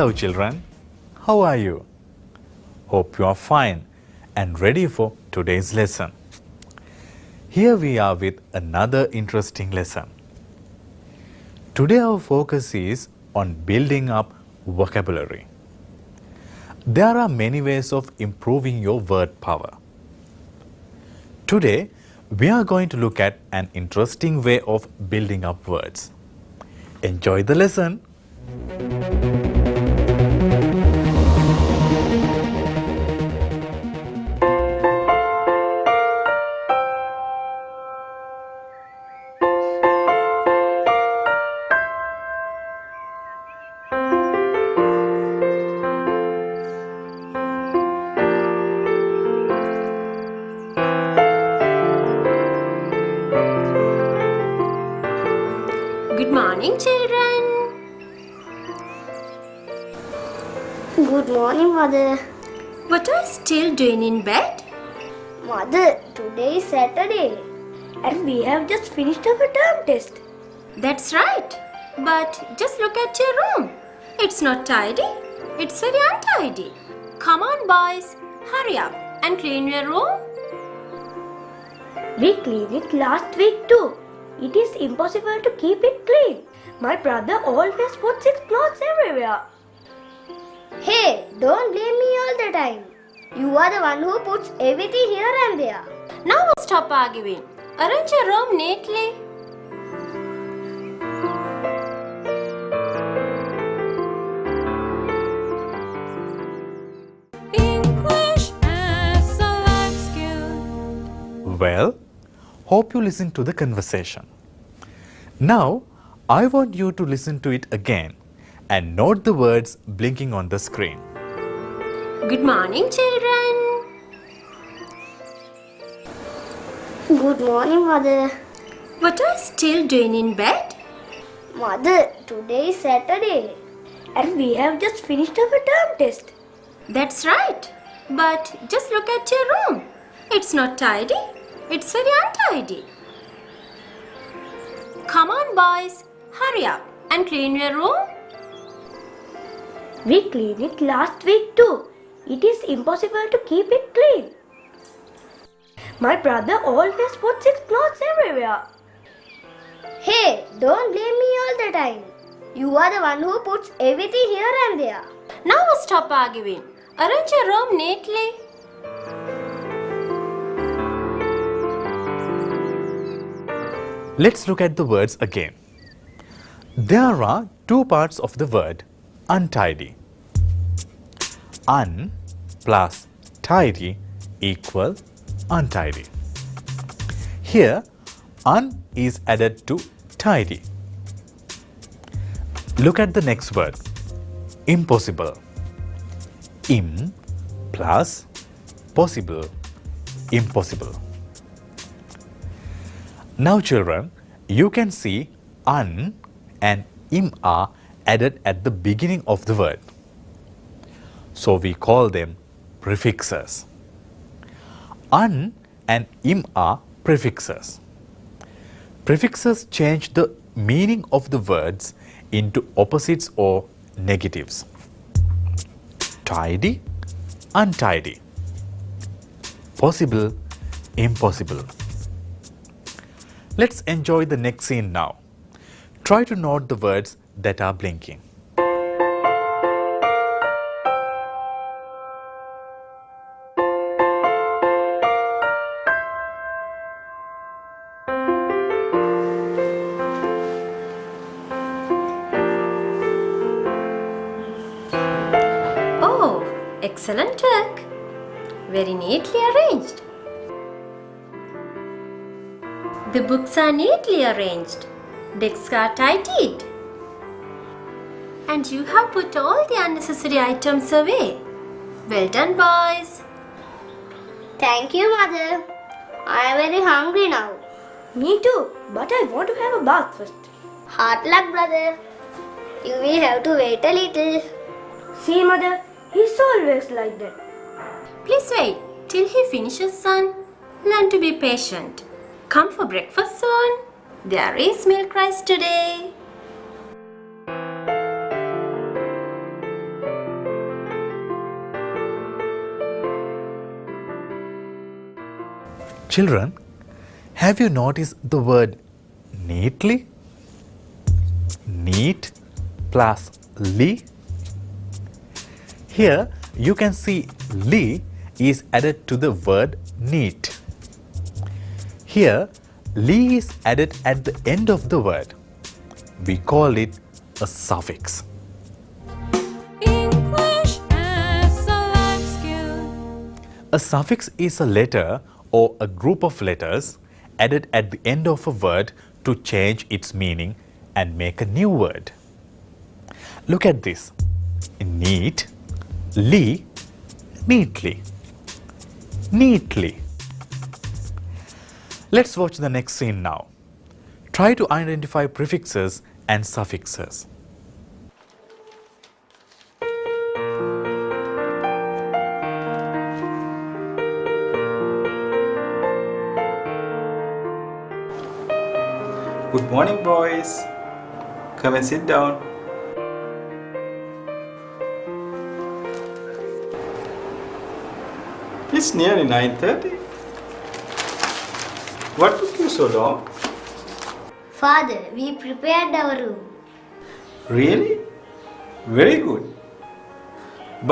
Hello children, how are you? Hope you are fine and ready for today's lesson. Here we are with another interesting lesson. Today our focus is on building up vocabulary. There are many ways of improving your word power. Today we are going to look at an interesting way of building up words. Enjoy the lesson. Good morning, children. Good morning, Mother. What are you still doing in bed? Mother, today is Saturday and we have just finished our term test. That's right. But just look at your room. It's not tidy. It's very untidy. Come on, boys. Hurry up and clean your room. We cleaned it last week too. It is impossible to keep it clean. My brother always puts his clothes everywhere. Hey, don't blame me all the time. You are the one who puts everything here and there. Now stop arguing. Arrange your room neatly. English as a life skill. Well, hope you listened to the conversation. Now, I want you to listen to it again and note the words blinking on the screen. Good morning, children. Good morning, Mother. What are you still doing in bed? Mother, today is Saturday and we have just finished our term test. That's right. But just look at your room. It's not tidy. It's very untidy. Come on, boys. Hurry up and clean your room. We cleaned it last week too. It is impossible to keep it clean. My brother always puts his clothes everywhere. Hey, don't blame me all the time. You are the one who puts everything here and there. Now stop arguing. Arrange your room neatly. Let's look at the words again. There are two parts of the word untidy. Un plus tidy equal untidy. Here, un is added to tidy. Look at the next word, impossible. Im plus possible, impossible. Now children, you can see un and im are added at the beginning of the word. So we call them prefixes. Un and im are prefixes. Prefixes change the meaning of the words into opposites or negatives. Tidy, untidy. Possible, impossible. Let's enjoy the next scene now. Try to note the words that are blinking. Oh, excellent work. Very neatly arranged. The books are neatly arranged. Desks are tidied. And you have put all the unnecessary items away. Well done, boys. Thank you, Mother. I am very hungry now. Me too, but I want to have a bath first. Hard luck, brother. You will have to wait a little. See, Mother, he's always like that. Please wait till he finishes, son. Learn to be patient. Come for breakfast soon. There is milk rice today. Children, have you noticed the word neatly? Neat plus ly. Here you can see ly is added to the word neat. Here ly is added at the end of the word. We call it a suffix. English as a life skill. A suffix is a letter or a group of letters added at the end of a word to change its meaning and make a new word. Look at this. Neat, ly, neatly, neatly. Let's watch the next scene now. Try to identify prefixes and suffixes. Good morning, boys. Come and sit down. It's nearly 9:30. What took you so long? Father, we prepared our room. Really? Very good.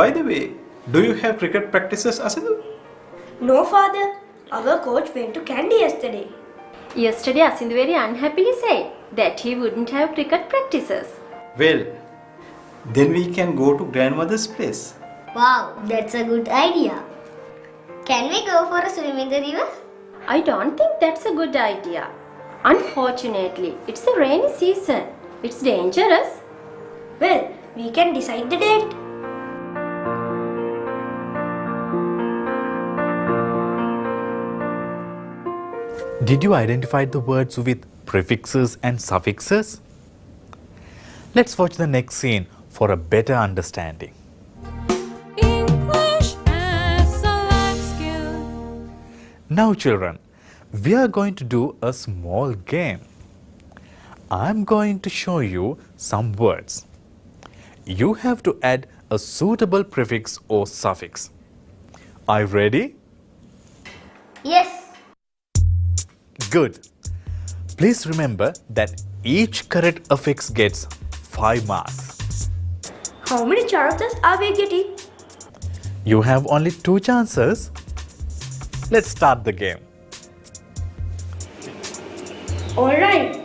By the way, do you have cricket practices, Asidu? No, Father. Our coach went to Candy yesterday. Yesterday, Asindu very unhappily said that he wouldn't have cricket practices. Well, then we can go to grandmother's place. Wow, that's a good idea. Can we go for a swim in the river? I don't think that's a good idea. Unfortunately, it's a rainy season. It's dangerous. Well, we can decide the date. Did you identify the words with prefixes and suffixes? Let's watch the next scene for a better understanding. English as a life skill. Now children, we are going to do a small game. I'm going to show you some words. You have to add a suitable prefix or suffix. Are you ready? Yes. Good. Please remember that each correct affix gets 5 marks. How many chances are we getting? You have only 2 chances. Let's start the game. Alright.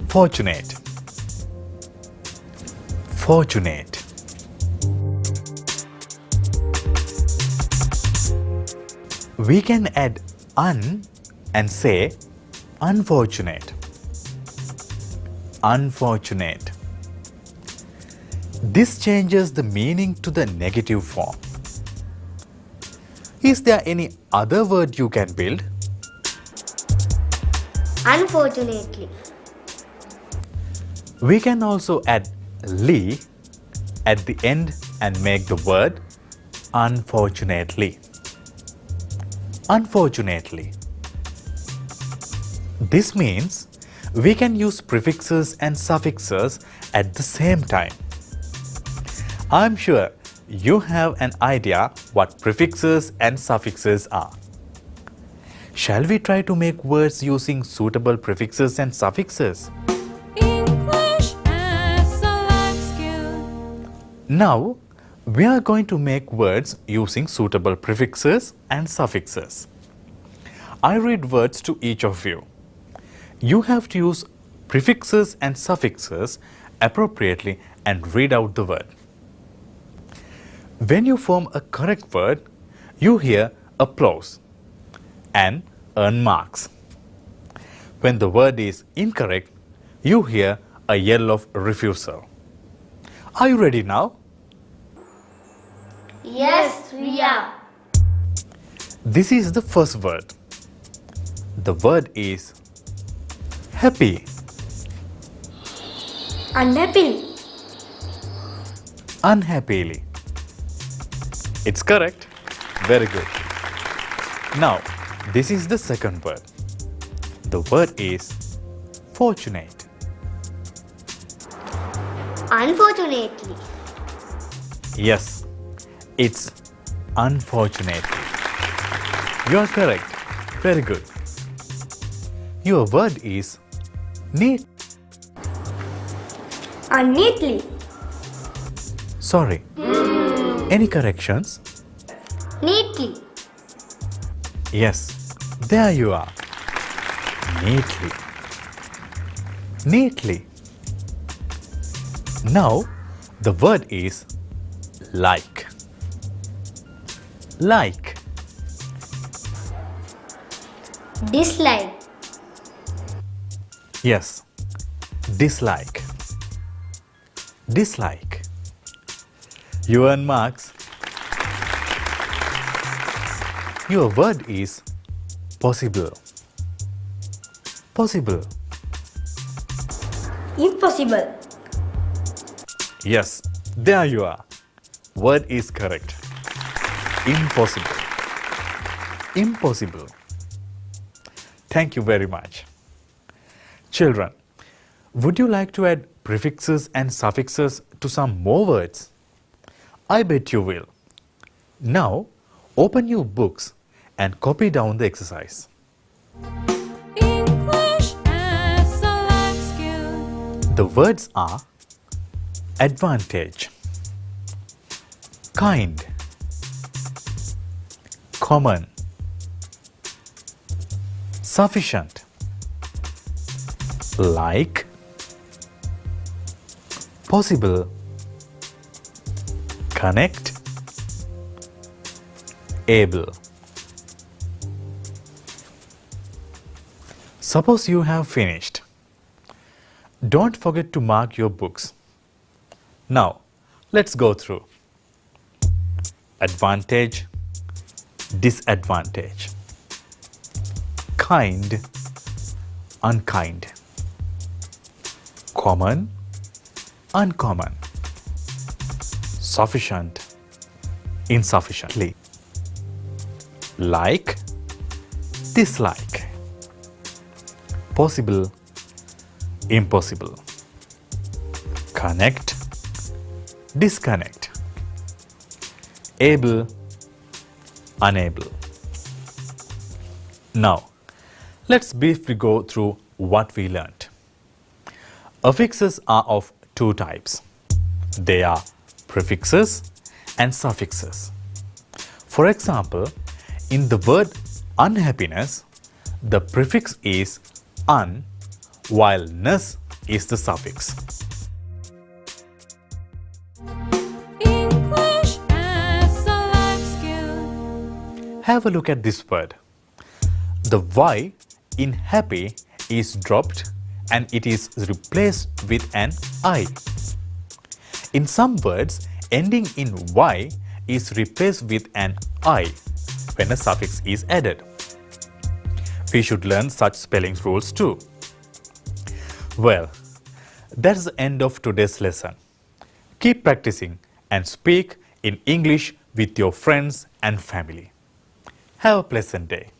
Fortunate. Fortunate. We can add un and say unfortunate. Unfortunate. This changes the meaning to the negative form. Is there any other word you can build? Unfortunately. We can also add ly at the end and make the word unfortunately. Unfortunately. This means we can use prefixes and suffixes at the same time. I'm sure you have an idea what prefixes and suffixes are. Shall we try to make words using suitable prefixes and suffixes? English as a life skill. Now, we are going to make words using suitable prefixes and suffixes. I read words to each of you. You have to use prefixes and suffixes appropriately and read out the word. When you form a correct word, you hear applause and earn marks. When the word is incorrect, you hear a yell of refusal. Are you ready now? Yes, we are. This is the first word. The word is happy. Unhappily. Unhappily. It's correct. Very good. Now, this is the second word. The word is fortunate. Unfortunately. Yes, it's unfortunately. You are correct. Very good. Your word is neat. Neatly. Sorry. Any corrections? Neatly. Yes, there you are. Neatly. Neatly. Now, the word is like. Like. Dislike. Yes, dislike. Dislike. You earn marks. Your word is possible. Possible. Impossible. Yes, there you are. Word is correct. Impossible. Impossible. Thank you very much. Children, would you like to add prefixes and suffixes to some more words? I bet you will. Now, open your books and copy down the exercise. English as a life skill. The words are advantage, kind, common, sufficient, like, possible, connect, able. Suppose you have finished. Don't forget to mark your books. Now, let's go through. Advantage, disadvantage, kind, unkind, common, uncommon, sufficient, insufficiently, like, dislike, possible, impossible, connect, disconnect, able, unable. Now, let's briefly go through what we learnt. Affixes are of two types. They are prefixes and suffixes. For example, in the word unhappiness, the prefix is un, while ness is the suffix. English as a life skill. Have a look at this word. The Y in happy is dropped and it is replaced with an I. In some words, ending in Y is replaced with an I when a suffix is added. We should learn such spelling rules too. Well, that's the end of today's lesson. Keep practicing and speak in English with your friends and family. Have a pleasant day.